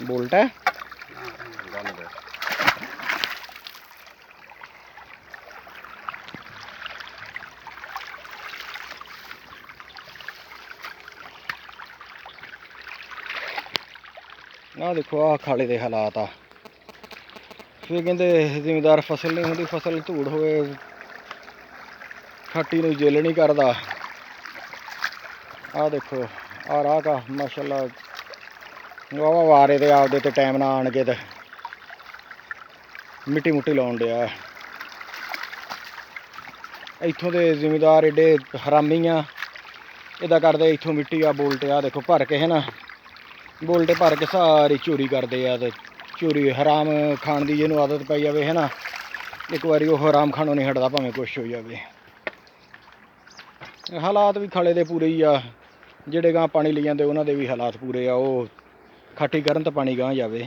Bolt ਹੈ। ਆਹ ਦੇਖੋ ਆਹ ਖਾਲੇ ਦੇ ਹਾਲਾਤ ਆ। ਫਿਰ ਕਹਿੰਦੇ ਜ਼ਿਮੀਦਾਰ ਫਸਲ ਨਹੀਂ ਹੁੰਦੀ, ਫਸਲ ਧੂੜ ਹੋਵੇ ਖੱਟੀ ਨੂੰ ਜਿੱਲ ਨਹੀਂ ਕਰਦਾ। ਆਹ ਦੇਖੋ ਆਹ ਰਾਹ ਕਾ ਮਾਸ਼ਾਅੱਲਾ ਵਾਹਵਾ ਵਾਰੇ ਤੇ ਆਪਦੇ ਤੇ ਟਾਈਮ ਨਾਲ ਆਣ ਕੇ ਤੇ ਮਿੱਟੀ ਮੁੱਟੀ ਲਾਉਣ ਡਿਆ। ਇੱਥੋਂ ਦੇ ਜ਼ਿਮੀਦਾਰ ਏਡੇ ਹਰਾਮੀ ਆ, ਇੱਦਾਂ ਕਰਦੇ ਇੱਥੋਂ ਮਿੱਟੀ ਆ ਬੋਲਟ ਆ ਦੇਖੋ ਭਰ ਕੇ ਹੈ ਨਾ, ਬੋਲਟੇ ਭਰ ਕੇ ਸਾਰੀ ਚੋਰੀ ਕਰਦੇ ਆ। ਤੇ ਚੋਰੀ ਹਰਾਮ ਖਾਣ ਦੀ ਜਿਹਨੂੰ ਆਦਤ ਪਈ ਜਾਵੇ ਹੈ ਨਾ, ਇੱਕ ਵਾਰੀ ਉਹ ਹਰਾਮ ਖਾਣੋਂ ਨਹੀਂ ਹਟਦਾ ਭਾਵੇਂ ਕੁਛ ਹੋ ਜਾਵੇ। ਹਾਲਾਤ ਵੀ ਖਾਲੇ ਦੇ ਪੂਰੇ ਹੀ ਆ, ਜਿਹੜੇ ਗਾਂ ਪਾਣੀ ਲਈ ਜਾਂਦੇ ਉਹਨਾਂ ਦੇ ਵੀ ਹਾਲਾਤ ਪੂਰੇ ਆ। ਉਹ ਖਾਟੀ ਕਰਨ ਤਾਂ ਪਾਣੀ ਗਾਂ ਜਾਵੇ।